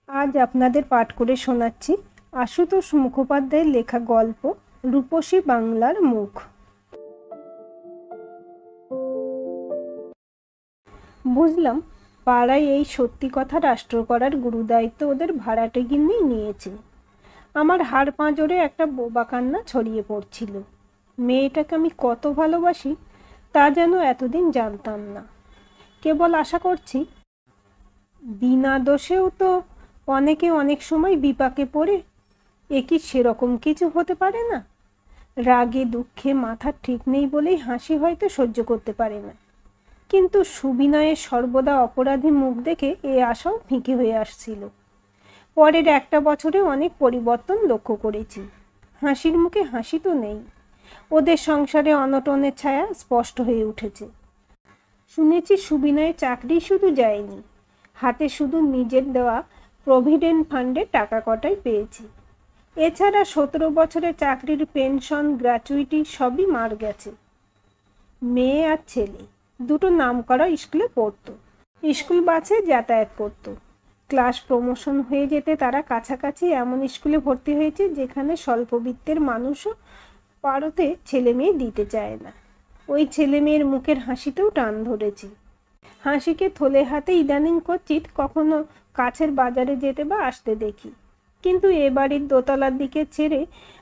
আজ আপনাদের পাঠ করে শোনাচ্ছি আশুতোষ মুখোপাধ্যায়ের লেখা গল্প রূপসী বাংলার মুখ। বুঝলাম, পাড়ায় এই সত্যি কথা রাষ্ট্র করার গুরুদায়িত্ব ওদের ভাড়াটে গিন্নি নিয়েছে। আমার হাড় পাঁজরে একটা বোবা কান্না ছড়িয়ে পড়ছিল। মেয়েটাকে আমি কত ভালোবাসি তা যেন এতদিন জানতাম না। কেবল আশা করছি বিনা দোষেও তো অনেকে অনেক সময় বিপাকে পড়ে, এ কি সেরকম কিছু হতে পারে না? রাগে দুঃখে মাথার ঠিক নেই বলেই হাসি হয়তো সহ্য করতে পারে না, কিন্তু সুবিনয়ের সর্বদা অপরাধী মুখ দেখে এ আশাও ফিকে হয়ে আসছিল। পরের একটা বছরে অনেক পরিবর্তন লক্ষ্য করেছি। হাসির মুখে হাসি তো নেই। ওদের সংসারে অনটনের ছায়া স্পষ্ট হয়ে উঠেছে। শুনেছি সুবিনয়ের চাকরি শুধু যায়নি, হাতে শুধু নিজের দেওয়া প্রভিডেন্ট ফান্ডে টাকা কটাই পেয়েছি। এছাড়া 17 বছরের চাকরির পেনশন গ্র্যাচুইটি সবই মার গেছে। মেয়ে আর ছেলে দুটো নামকরা স্কুলে পড়তো, স্কুল বাসে যাতায়াত করতো। ক্লাস প্রমোশন হয়ে যেতে তারা কাছাকাছি এমন স্কুলে ভর্তি হয়েছে যেখানে স্বল্পবিত্তের মানুষও পারতে ছেলে মেয়ে দিতে চায় না। ওই ছেলে মেয়ের মুখের হাসিতেও টান ধরেছে। হাসিকে থলে হাতে ইদানিং কচিত কখনো কাছের বাজারে যেতে বা আসতে দেখি, কিন্তু এ বাড়ির দোতলার দিকে ছেড়ে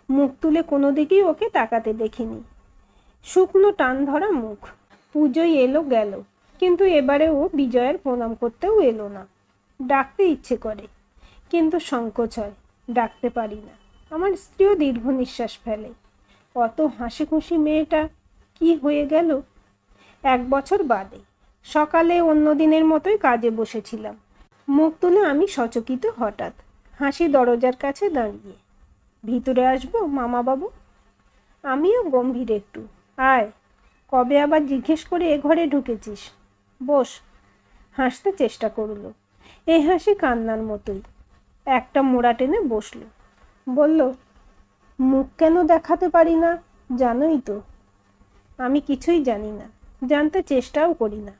মুখ তুলে কোনো দিকেই ওকে তাকাতে দেখিনি। শুকনো টান ধরা মুখ। পুজোয় এলো গেল, কিন্তু এবারে ও বিজয়ের প্রণাম করতেও এলো না। ডাকতে ইচ্ছে করে, কিন্তু সংকোচ হয়, ডাকতে পারি না। আমার স্ত্রীও দীর্ঘ নিঃশ্বাস ফেলে। অত হাসি খুশি মেয়েটা কি হয়ে গেল? 1 বছর বাদে সকালে অন্য দিনের মতোই কাজে বসেছিলাম। মুখ তুলে আমি সচকিত। হঠাৎ হাসি দরজার কাছে দাঁড়িয়ে, ভিতরে আসবো মামা বাবু? আমিও গম্ভীর একটু, আয়। কবে আবার জিজ্ঞেস করে এ ঘরে ঢুকেছিস? বস। হাসতে চেষ্টা করলো, এই হাসি কান্নার মতোই। একটা মোড়া টেনে বসলো, বলল, মুখ কেন দেখাতে পারি না জানোই তো? আমি কিছুই জানি না, জানতে চেষ্টাও করি না।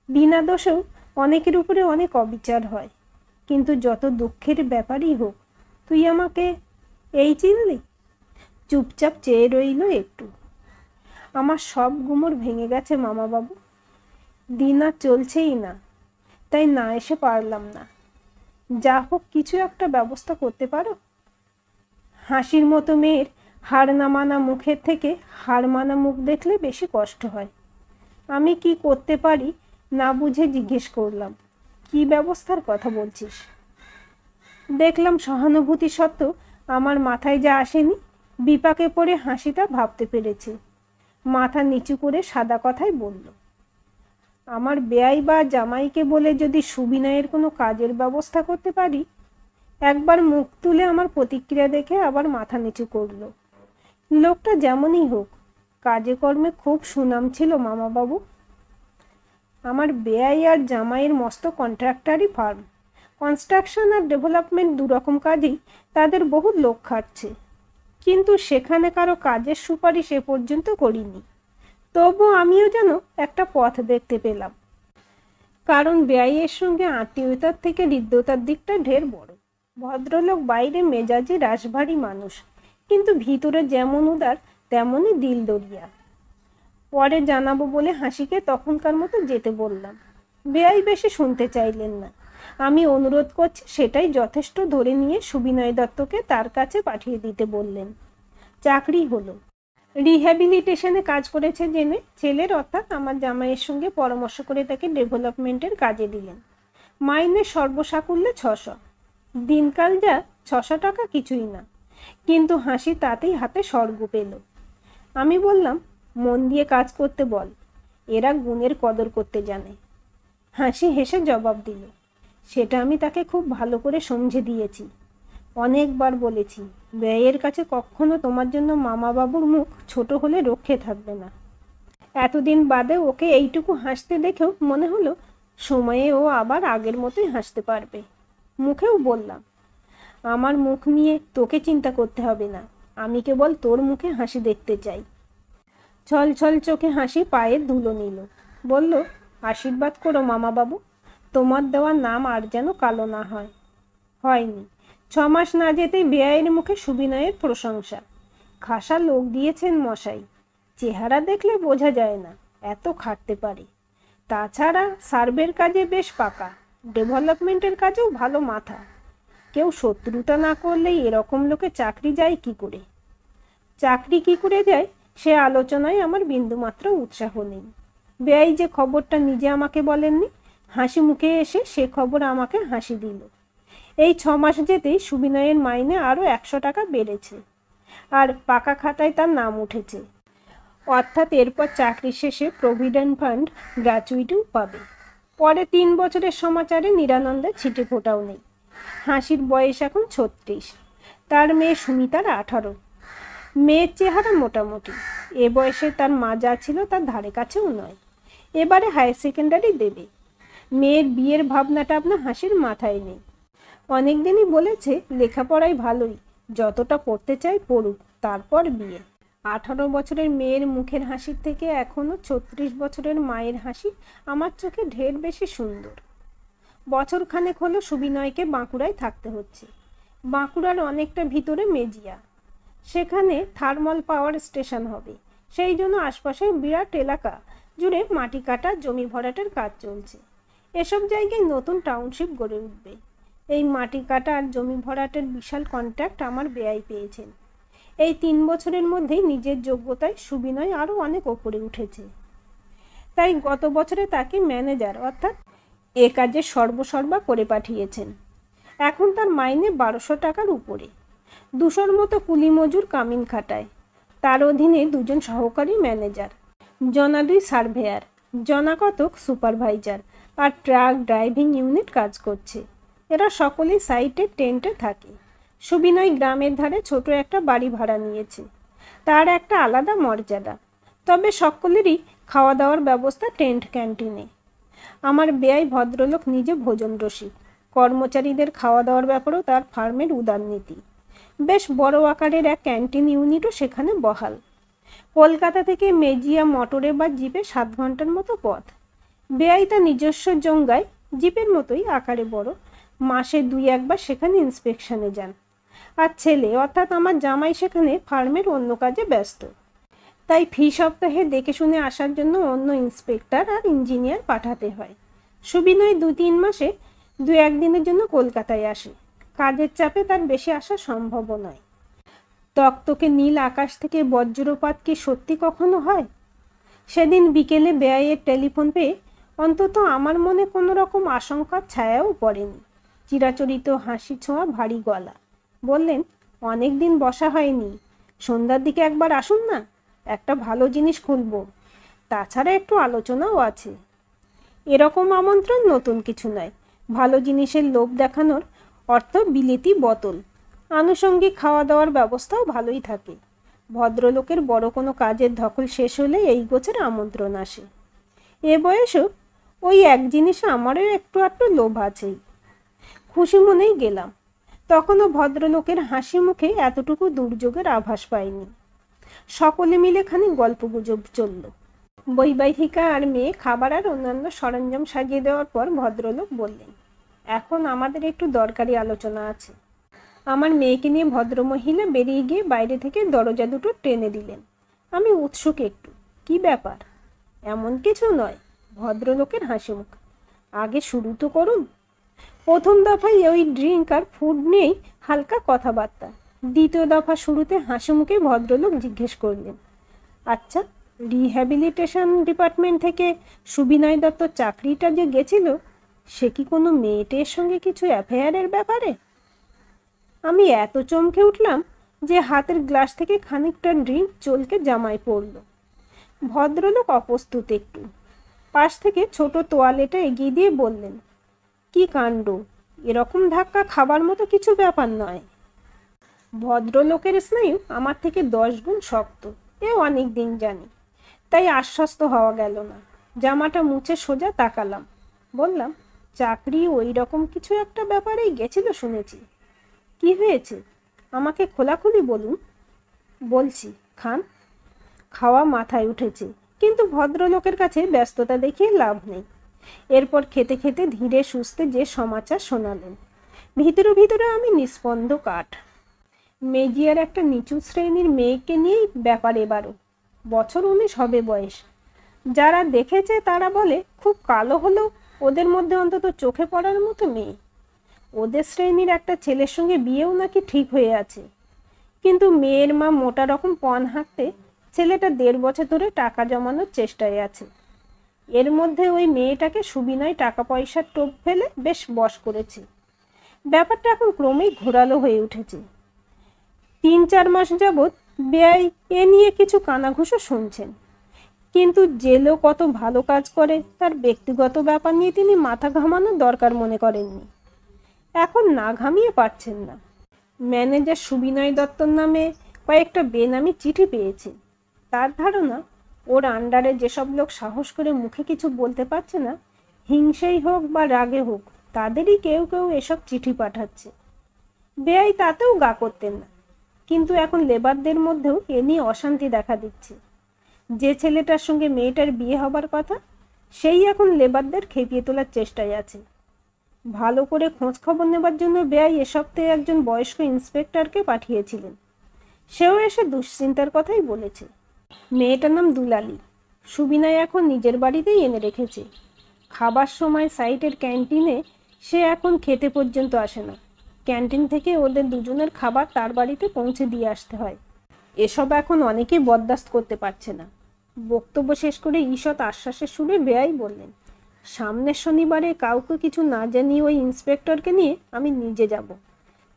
বিনা দোষেও অনেকের উপরে অনেক অবিচার হয়, কিন্তু যত দুঃখের ব্যাপারই হোক, তুই আমাকে এই চিনলি? চুপচাপ চেয়ে রইল একটু। আমার সব গুমর ভেঙে গেছে মামা বাবু। দিন আর চলছেই না, তাই না এসে পারলাম না। যা হোক কিছু একটা ব্যবস্থা করতে পারো? হাসির মতো মেয়ের হার না মানা মুখের থেকে হার মানা মুখ দেখলে বেশি কষ্ট হয়। আমি কি করতে পারি না বুঝে জিজ্ঞেস করলাম, কি ব্যবস্থার কথা বলছিস? দেখলাম সহানুভূতি সত্ত্বেও আমার মাথায় যা আসেনি, বিপাকে পড়ে হাসিটা ভাবতে পেরেছে। মাথা নিচু করে সাদা কথাই বলল, আমার বেয়াই বা জামাইকে বলে যদি সুবিনয়ের কোনো কাজের ব্যবস্থা করতে পারি। একবার মুখ তুলে আমার প্রতিক্রিয়া দেখে আবার মাথা নিচু করলো। লোকটা যেমনই হোক, কাজে কর্মে খুব সুনাম ছিল মামা বাবু। আমার বেয়াই আর জামাইয়ের মস্ত কন্ট্রাক্টারি ফার্ম, কনস্ট্রাকশন আর ডেভেলপমেন্ট দুরকম কাজেই তাদের বহু লোক খাটছে, কিন্তু সেখানে কারো কাজের সুপারিশ এ পর্যন্ত করিনি। তবু আমিও যেন একটা পথ দেখতে পেলাম, কারণ বেয়াইয়ের সঙ্গে আত্মীয়তার থেকে হৃদ্যতার দিকটা ঢের বড়। ভদ্রলোক বাইরে মেজাজি রাশভারী মানুষ, কিন্তু ভিতরে যেমন উদার তেমনই দিল দরিয়া। পরে জানাবো বলে হাসিকে তখনকার মতো যেতে বললাম। বেয়াই বেশি শুনতে চাইলেন না। আমি অনুরোধ করছি সেটাই যথেষ্ট ধরে নিয়ে সুবিনয় দত্তকে তার কাছে পাঠিয়ে দিতে বললেন। চাকরি হলো। রিহ্যাবিলিটেশনে কাজ করেছে জেনে ছেলের অর্থাৎ আমার জামাইয়ের সঙ্গে পরামর্শ করে তাকে ডেভেলপমেন্টের কাজে দিলেন। মাইনে সর্বসাকুল্যে 600। দিনকাল যা 600 টাকা কিছুই না, কিন্তু হাসি তাতেই হাতে স্বর্গ পেল। আমি বললাম, মন দিয়ে কাজ করতে বল, এরা গুণের কদর করতে জানে। হাসি হেসে জবাব দিল, সেটা আমি তাকে খুব ভালো করে সমঝে দিয়েছি। অনেকবার বলেছি, ব্যয়ের কাছে কখনো তোমার জন্য মামা বাবুর মুখ ছোট হলে রক্ষে থাকবে না। এতদিন বাদে ওকে এইটুকু হাসতে দেখেও মনে হলো সময়ে ও আবার আগের মতোই হাসতে পারবে। মুখেও বললাম, আমার মুখ নিয়ে তোকে চিন্তা করতে হবে না, আমি কেবল তোর মুখে হাসি দেখতে চাই। ছল ছল চোখে হাসি পায়ের ধুলো নিল, বলল, আশীর্বাদ করো মামা বাবু, তোমার দেওয়ার নাম আর যেন কালো না হয়। হয়নি। 6 মাস না যেতেই বেআইয়ের মুখে সুবিনয়ের প্রশংসা। খাসা লোক দিয়েছেন মশাই, চেহারা দেখলে বোঝা যায় না এত খাটতে পারে। তাছাড়া সার্ভের কাজে বেশ পাকা, ডেভেলপমেন্টের কাজেও ভালো মাথা। কেউ শত্রুতা না করলেই এরকম লোকে চাকরি যায় কি করে? চাকরি কি করে যায় সে আলোচনায় আমার বিন্দুমাত্র উৎসাহ নেই। বেআই যে খবরটা নিজে আমাকে বলেননি, হাসি মুখে এসে সে খবর আমাকে হাসি দিল। এই 6 মাস যেতেই সুবিনয়ের মাইনে আরও 100 টাকা বেড়েছে, আর পাকা খাতায় তার নাম উঠেছে। অর্থাৎ এরপর চাকরি শেষে প্রভিডেন্ট ফান্ড গ্র্যাচুইটিও পাবে। পরে 3 বছরের সমাচারে নিরানন্দে ছিটে ফোটাও নেই। হাসির বয়স এখন 36, তার মেয়ে সুমিতার 18। মেয়ের চেহারা মোটামুটি, এ বয়সে তার মা যা ছিল তার ধারে কাছেও নয়। এবারে হায়ার সেকেন্ডারি দেবে। মেয়ের বিয়ের ভাবনাটা আপনার হাসির মাথায় নেই। অনেকদিনই বলেছে লেখাপড়ায় ভালোই, যতটা পড়তে চাই পড়ুক, তারপর বিয়ে। 18 বছরের মেয়ের মুখের হাসির থেকে এখনও 36 বছরের মায়ের হাসি আমার চোখে ঢের বেশি সুন্দর। বছরখানেক হলো সুবিনয়কে বাঁকুড়ায় থাকতে হচ্ছে। বাঁকুড়ার অনেকটা ভিতরে মেজিয়া, সেখানে থার্মাল পাওয়ার স্টেশন হবে। সেই জন্য আশপাশের বিরাট এলাকা জুড়ে মাটি কাটা, জমি ভরাটের কাজ চলছে। এসব জায়গায় নতুন টাউনশিপ গড়ে উঠবে। এই মাটি কাটা আর জমি ভরাটের বিশাল কন্ট্রাক্ট আমার বেআই পেয়েছেন। এই 3 বছরের মধ্যেই নিজের যোগ্যতায় সুবিনয় আরও অনেক ওপরে উঠেছে। তাই গত বছরে তাকে ম্যানেজার অর্থাৎ এ কাজে সর্বসর্বা করে পাঠিয়েছেন। এখন তার মাইনে 1200 টাকার উপরে। 200-র মতো কুলি মজুর কামিন খাটায়। তার অধীনে 2জন সহকারী ম্যানেজার, জনা 2 সার্ভেয়ার, জনা কতক সুপারভাইজার আর ট্রাক ড্রাইভিং ইউনিট কাজ করছে। এরা সকলেই সাইটে টেন্টে থাকে। সুবিনয় গ্রামের ধারে ছোট একটা বাড়ি ভাড়া নিয়েছে, তার একটা আলাদা মর্যাদা। তবে সকলেরই খাওয়া দাওয়ার ব্যবস্থা টেন্ট ক্যান্টিনে। আমার বেআই ভদ্রলোক নিজে ভোজন রসিক। কর্মচারীদের খাওয়া দাওয়ার ব্যাপারেও তার ফার্মের উদারনীতি। বেশ বড় আকারের এক ক্যান্টিন ইউনিটও সেখানে বহাল। কলকাতা থেকে মেজিয়া মোটরে বা জিপে 7 ঘন্টার মতো পথ। বেআই তার নিজস্ব জঙ্গায় জিপের মতোই আকারে বড়, মাসে 2-1 বার সেখানে ইন্সপেকশনে যান। আর ছেলে অর্থাৎ আমার জামাই সেখানে ফার্মের অন্য কাজে ব্যস্ত। তাই ফি সপ্তাহে দেখে শুনে আসার জন্য অন্য ইন্সপেক্টর আর ইঞ্জিনিয়ার পাঠাতে হয়। সুবিনয় 2-3 মাসে 2-1 দিনের জন্য কলকাতায় আসে। কাজের চাপে তার বেশি আসা সম্ভব নয়। তকতকে নীল আকাশ থেকে বজ্রপাত কি সত্যি কখনো হয়? সেদিন বিকেলে বেআইয়ের টেলিফোন পেয়ে অন্তত আমার মনে কোনো রকম আশঙ্কার ছায়াও পড়েনি। চিরাচরিত হাসি ছোঁয়া ভারী গলা বললেন, অনেক দিন বসা হয়নি, সন্ধ্যার দিকে একবার আসুন না, একটা ভালো জিনিস খুলব, তাছাড়া একটু আলোচনাও আছে। এরকম আমন্ত্রণ নতুন কিছু নয়। ভালো জিনিসের লোভ দেখানোর অর্থ বিলেতি বোতল। আনুষঙ্গিক খাওয়া দাওয়ার ব্যবস্থাও ভালোই থাকে। ভদ্রলোকের বড় কোনো কাজের ধকল শেষ হলে এই গোছের আমন্ত্রণ আসে। এ বয়সেও ওই এক জিনিসে আমারও একটু একটু লোভ আছেই। খুশি মনেই গেলাম। তখনও ভদ্রলোকের হাসি মুখে এতটুকু দুর্যোগের আভাস পাইনি। সকলে মিলে খানিক গল্পগুজব চলল। বৈবাহিকা আর মেয়ে খাবার আর অন্যান্য সরঞ্জাম সাজিয়ে দেওয়ার পর ভদ্রলোক বললেন, এখন আমাদের একটু দরকারি আলোচনা আছে। আমার মেয়েকে নিয়ে ভদ্রমহিলা বেরিয়ে গিয়ে বাইরে থেকে দরজা দুটো টেনে দিলেন। আমি উৎসুক একটু, কি ব্যাপার? এমন কিছু নয়, ভদ্রলোকের হাসি মুখ। আগে শুরু তো করুন। প্রথম দফায় ওই ড্রিঙ্ক আর ফুড নিয়েই হালকা কথাবার্তা। দ্বিতীয় দফা শুরুতে হাসি মুখে ভদ্রলোক জিজ্ঞেস করলেন, আচ্ছা, রিহ্যাবিলিটেশন ডিপার্টমেন্ট থেকে সুবিনয় দত্ত চাকরিটা যে গেছিল, সে কি কোনো মেয়েটের সঙ্গে কিছু অ্যাফেয়ারের ব্যাপারে? আমি এত চমকে উঠলাম যে হাতের গ্লাস থেকে খানিকটা ড্রিঙ্ক চলকে জামায় পড়ল। ভদ্রলোক অপ্রস্তুত একটু। পাশ থেকে ছোট তোয়ালেটা এগিয়ে দিয়ে বললেন, কি কাণ্ড, এরকম ধাক্কা খাবার মতো কিছু ব্যাপার নয়। ভদ্রলোকের স্নায়ু আমার থেকে 10 গুণ শক্ত, এ অনেক দিন জানি। তাই আশ্বস্ত হওয়া গেল না। জামাটা মুছে সোজা তাকালাম। বললাম, চাকরি ওই রকম কিছু একটা ব্যাপারেই গেছিল শুনেছি। কি হয়েছে আমাকে খোলাখুলি বলুন। বলছি, খান। খাওয়া মাথায় উঠেছে, কিন্তু ভদ্রলোকের কাছে ব্যস্ততা দেখিয়ে লাভ নেই। এরপর খেতে খেতে ধীরে সুস্থে যে সমাচার শোনালেন। ভিতরে ভিতরে আমি নিস্পন্দ কাঠ। মেজিয়ার একটা নিচু শ্রেণীর মেয়েকে নিয়েই ব্যাপার এবারও। বছর 19 হবে বয়স। যারা দেখেছে তারা বলে খুব কালো হলেও ওদের মধ্যে অন্তত চোখে পড়ার মতো মেয়ে। ওদের শ্রেণীর একটা ছেলের সঙ্গে বিয়েও নাকি ঠিক হয়ে আছে। কিন্তু মেয়ের মা মোটা রকম পণ হাঁকতে ছেলেটা 1.5 বছর ধরে টাকা জমানোর চেষ্টায় আছে। এর মধ্যে ওই মেয়েটাকে সুবিনয় টাকা পয়সার টোপ ফেলে বেশ বশ করেছে। ব্যাপারটা এখন ক্রমেই ঘোরালো হয়ে উঠেছে। 3-4 মাস যাবৎ বেয়াই এ নিয়ে কিছু কানাঘুষো শুনছেন, কিন্তু যে লোক কত ভালো কাজ করে তার ব্যক্তিগত ব্যাপার নিয়ে তিনি মাথা ঘামানোর দরকার মনে করেননি। এখন না ঘামিয়ে পারছেন না। ম্যানেজার সুবিনয় দত্তর নামে কয়েকটা বেনামি চিঠি পেয়েছে। তার ধারণা ওর আন্ডারে যেসব লোক সাহস করে মুখে কিছু বলতে পারছে না, হিংসেই হোক বা রাগে হোক, তাদেরই কেউ কেউ এসব চিঠি পাঠাচ্ছে। বেয়াই তাতেও গা করতেন না, কিন্তু এখন লেবারদের মধ্যেও এ নিয়ে অশান্তি দেখা দিচ্ছে। যে ছেলেটার সঙ্গে মেয়েটার বিয়ে হবার কথা, সেই এখন লেবারদের খেপিয়ে তোলার চেষ্টায় আছে। ভালো করে খোঁজ খবর নেবার জন্য বেয়াই এ সপ্তাহে একজন বয়স্ক ইন্সপেক্টরকে পাঠিয়েছিলেন। সেও এসে দুশ্চিন্তার কথাই বলেছে। মেয়েটার নাম দুলালি। সুবিনয় এখন নিজের বাড়িতেই এনে রেখেছে। খাবার সময় সাইটের ক্যান্টিনে সে এখন খেতে পর্যন্ত আসে না। ক্যান্টিন থেকে ওদের দুজনের খাবার তার বাড়িতে পৌঁছে দিয়ে আসতে হয়। এসব এখন অনেকেই বরদাস্ত করতে পারছে না। বক্তব্য শেষ করে ঈষৎ আশ্বাসের সুরে বেয়াই বললেন, সামনের শনিবারে কাউকে কিছু না জানিয়ে ওই ইন্সপেক্টরকে নিয়ে আমি নিজে যাব।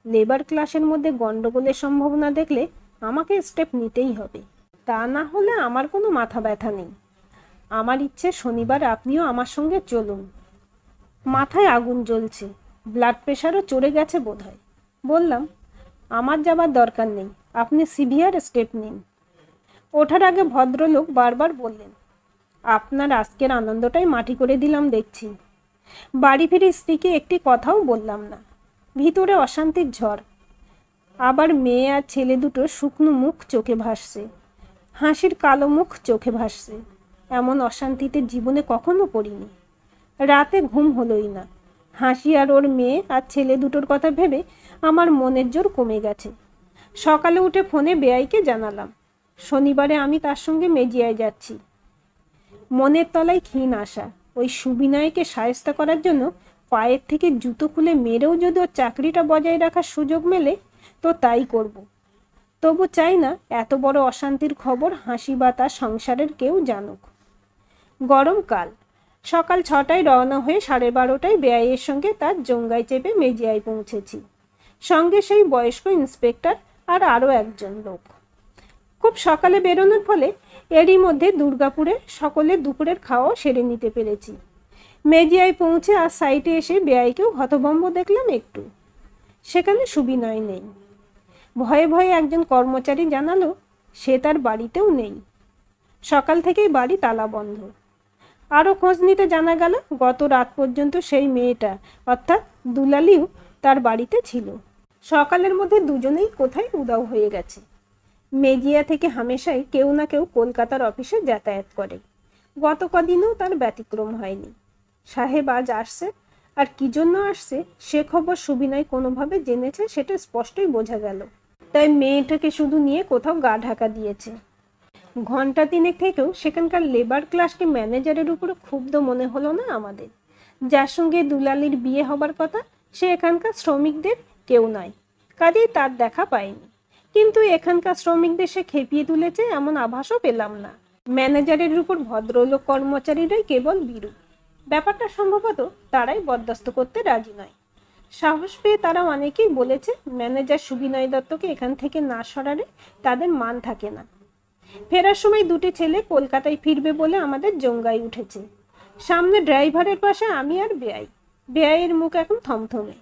লেবার ক্লাসের মধ্যে গন্ডগোলের সম্ভাবনা দেখলে আমাকে স্টেপ নিতেই হবে। তা না হলে আমার কোনো মাথা ব্যথা নেই। আমার ইচ্ছে শনিবার আপনিও আমার সঙ্গে চলুন। মাথায় আগুন জ্বলছে, ব্লাড প্রেশারও চড়ে গেছে বোধহয়। বললাম, আমার যাবার দরকার নেই, আপনি সিভিয়ার স্টেপ নিন। ওঠার আগে ভদ্রলোক বারবার বললেন, আপনার আজকের আনন্দটাই মাটি করে দিলাম দেখছি। বাড়ি ফিরে স্ত্রীকে একটি কথাও বললাম না। ভিতরে অশান্তির ঝড়। আবার মেয়ে আর ছেলে দুটো শুকনো মুখ চোখে ভাসছে, হাসির কালো মুখ চোখে ভাসছে। এমন অশান্তিতে জীবনে কখনো পড়িনি। রাতে ঘুম হলোই না। হাসি আর ওর মেয়ে আর ছেলে দুটোর কথা ভেবে আমার মনের জোর কমে গেছে। সকালে উঠে ফোনে বেয়াইকে জানালাম শনিবারে আমি তার সঙ্গে মেজিয়ায় যাচ্ছি। মনের তলায় ক্ষীণ আশা, ওই সুবিনয়কে শায়েস্তা করার জন্য পায়ের থেকে জুতো খুলে মেরেও যদি ওর চাকরিটা বজায় রাখার সুযোগ মেলে তো তাই করব। তবু চাই না এত বড় অশান্তির খবর হাসি বা তার সংসারের কেউ জানুক। গরমকাল। সকাল 6টায় রওনা হয়ে 12:30টায় বেয়াইয়ের সঙ্গে তার জঙ্গায় চেপে মেজিয়ায় পৌঁছেছি। সঙ্গে সেই বয়স্ক ইন্সপেক্টর আর আরও একজন লোক। খুব সকালে বেরোনোর ফলে এরই মধ্যে দুর্গাপুরে সকলে দুপুরের খাওয়া সেরে নিতে পেরেছি। মেজিয়ায় পৌঁছে আর সাইটে এসে বেয়াইকেও হতভম্ব দেখলাম একটু। সেখানে সুবিনয় নেই। ভয়ে ভয়ে একজন কর্মচারী জানালো সে তার বাড়িতেও নেই। সকাল থেকেই বাড়ি তালা বন্ধ। আরও খোঁজ নিতে জানা গেল গত রাত পর্যন্ত সেই মেয়েটা অর্থাৎ দুলালিও তার বাড়িতে ছিল। সকালের মধ্যে দুজনেই কোথায় উধাও হয়ে গেছে। মেজিয়া থেকে হামেশাই কেউ না কেউ কলকাতার অফিসে যাতায়াত করে। গত কদিনেও তার ব্যতিক্রম হয়নি। সাহেব আজ আসছে, আর কি জন্য আসছে সে খবর সুবিনয় কোনোভাবে জেনেছে, সেটা স্পষ্টই বোঝা গেল। তাই মেয়েটাকে শুধু নিয়ে কোথাও গা ঢাকা দিয়েছে। ঘন্টা 3 থেকেও সেখানকার লেবার ক্লাসকে ম্যানেজারের উপরে ক্ষুব্ধ মনে হলো না আমাদের। যার সঙ্গে দুলালির বিয়ে হবার কথা সে এখানকার শ্রমিকদের কেউ নয়, কাজেই তার দেখা পায়নি। কিন্তু এখানকার শ্রমিকদের সে খেপিয়ে তুলেছে এমন আভাসও পেলাম না। ম্যানেজারের উপর ভদ্রলোক কর্মচারীরাই কেবল বিরূপ। ব্যাপারটা সম্ভবত তারাই বরদাস্ত করতে রাজি নয়। সাহস পেয়ে তারা অনেকেই বলেছে ম্যানেজার সুবিনয় দত্তকে এখান থেকে না সরালে তাদের মান থাকে না। ফেরার সময় দুটি ছেলে কলকাতায় ফিরবে বলে আমাদের জঙ্গায় উঠেছে। সামনে ড্রাইভারের পাশে আমি আর বেয়াই। বেয়াইয়ের মুখ এখন থমথমে।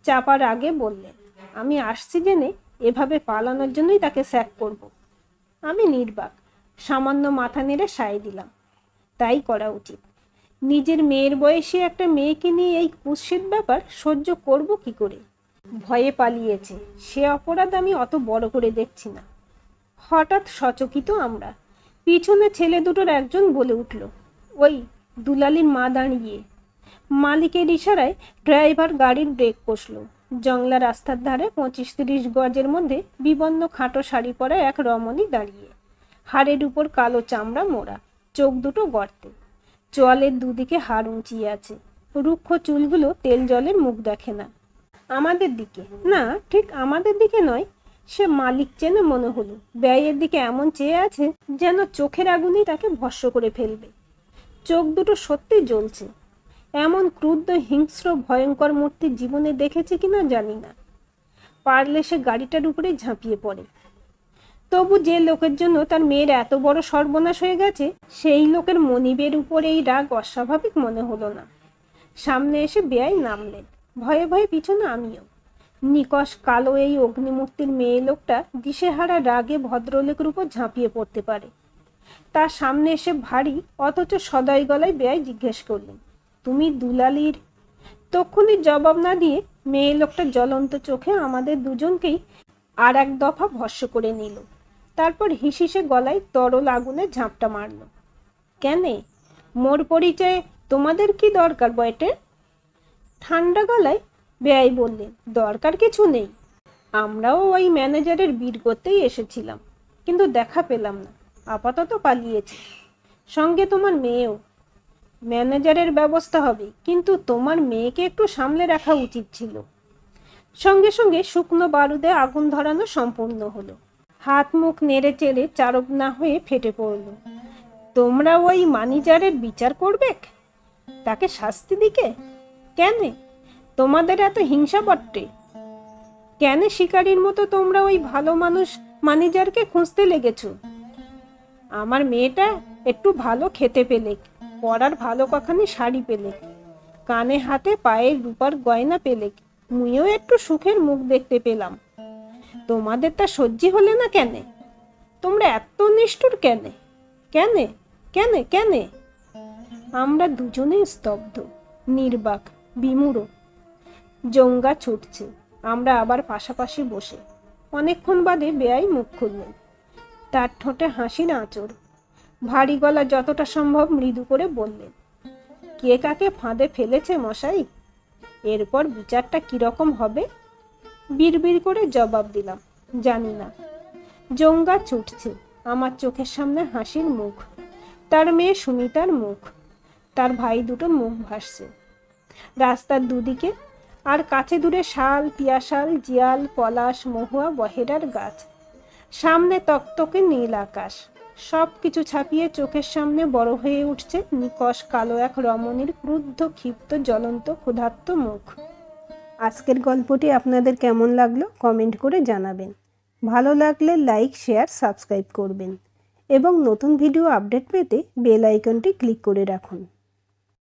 চাপার আগে বললেন, আমি আসছি জেনে এভাবে পালানোর জন্যই তাকে স্যাক করব। আমি নির্বাক, সামান্য মাথা নেড়ে সায় দিলাম। তাই করা উচিত। নিজের মেয়ের বয়সী একটা মেয়েকে নিয়ে এই কুৎসিত ব্যাপার সহ্য করব কি করে? ভয়ে পালিয়েছে, সে অপরাধ আমি অত বড় করে দেখছি না। হঠাৎ সচকিত আমরা। পিছনে ছেলে দুটোর একজন বলে উঠল, ওই দুলালির মা দাঁড়িয়ে। মালিকের ইশারায় ড্রাইভার গাড়ির ব্রেক কষল। জংলা রাস্তার ধারে 25-30 গজের মধ্যে বিবন্ন খাটো শাড়ি পরা এক রমণী দাঁড়িয়ে, হাড়ের উপর কালো চামড়া মোড়া, চোখ দুটো গর্তে, চোয়ালের দুদিকে হাড় উঁচিয়ে আছে, রুক্ষ চুলগুলো তেল জলের মুখ দেখে না। আমাদের দিকে না, ঠিক আমাদের দিকে নয়, সে মালিক চেনে মনে হলো। ব্যয়ের দিকে এমন চেয়ে আছে যেন চোখের আগুনই তাকে ভস্ম করে ফেলবে। চোখ দুটো সত্যি জ্বলছে। এমন ক্রুদ্ধ হিংস্র ভয়ঙ্কর মূর্তি জীবনে দেখেছে কিনা জানি না। পারলে সে গাড়িটার উপরে ঝাঁপিয়ে পড়ে। তবু যে লোকের জন্য তার মেয়ের এত বড় সর্বনাশ হয়ে গেছে, সেই লোকের মনিবের উপর এই রাগ অস্বাভাবিক মনে হলো না। সামনে এসে বেয়াই নামলেন। ভয়ে ভয়ে পিছনে আমিও। নিকষ কালো এই অগ্নিমূর্তির মেয়ে লোকটা দিশেহারা রাগে ভদ্রলোকের উপর ঝাঁপিয়ে পড়তে পারে। তার সামনে এসে ভারী অথচ সদয় গলায় বেয়াই জিজ্ঞেস করলেন, তুমি দুলালির? তক্ষুনি জবাব না দিয়ে মেয়ে লোকটা জ্বলন্ত চোখে আমাদের দুজনকেই আর এক দফা ভস্ম করে নিল। তারপর হিসিসে গলায় তরল আগুনে ঝাঁপটা মারল। কেনে? মোর পরিচয়ে তোমাদের কি দরকার বয়টে? ঠান্ডা গলায় বেয়াই বললেন, দরকার কিছু নেই। আমরাও ওই ম্যানেজারের বীর করতেই এসেছিলাম, কিন্তু দেখা পেলাম না। আপাতত পালিয়েছে। সঙ্গে তোমার মেয়েও। ম্যানেজারের ব্যবস্থা হবে, কিন্তু তোমার মেয়েকে একটু সামলে রাখা উচিত ছিল। সঙ্গে সঙ্গে শুকনো বারুদে আগুন ধরানো সম্পূর্ণ হলো। হাত মুখ নেড়ে চেড়ে চারব না হয়ে ফেটে পড়ল, তোমরা ওই ম্যানেজারের বিচার করবে? তাকে শাস্তি দিকে? কেনে? তোমাদের এত হিংসা বটে? কেন শিকারীর মতো তোমরা ওই ভালো মানুষ ম্যানেজারকে খুঁজতে লেগেছ? আমার মেয়েটা একটু ভালো খেতে পেলে, পরার ভালো কখানি শাড়ি পেলে, কানে হাতে পায়ে রূপার গয়না পেলে, মুইও একটু সুখের মুখ দেখতে পেলাম। তোমাদের তা সহ্য হলে না কেনে? তোমরা এত নিষ্ঠুর কেনে? কেনে কেনে কেনে? আমরা দুজনেই স্তব্ধ, নির্বাক, বিমূঢ়। জঙ্গা ছুটছে। আমরা আবার পাশাপাশি বসে। অনেকক্ষণ বাদে বেয়াই মুখ খুললেন। তার ঠোঁটে হাসির আঁচড়। ভারী গলা যতটা সম্ভব মৃদু করে বললেন, কে কাকে ফাঁদে ফেলেছে মশাই? এরপর বিচারটা কিরকম হবে? বিড়বিড় করে জবাব দিলাম, জানি না। জঙ্গা ছুটছে। আমার চোখের সামনে হাসির মুখ, তার মেয়ে সুমিতার মুখ, তার ভাই দুটো মুখ ভাসছে। রাস্তার দুদিকে আর কাছে দূরে শাল, পিয়াশাল, জিয়াল, পলাশ, মহুয়া, বহেরার গাছ। সামনে তকতকে নীল আকাশ। সব কিছু ছাপিয়ে চোখের সামনে বড় হয়ে উঠছে নিকষ কালো এক রমণীর ক্রুদ্ধ, ক্ষিপ্ত, জ্বলন্ত, ক্ষুধার্ত মুখ। আজকের গল্পটি আপনাদের কেমন লাগলো কমেন্ট করে জানাবেন। ভালো লাগলে লাইক, শেয়ার, সাবস্ক্রাইব করবেন এবং নতুন ভিডিও আপডেট পেতে বেল আইকনটি ক্লিক করে রাখুন।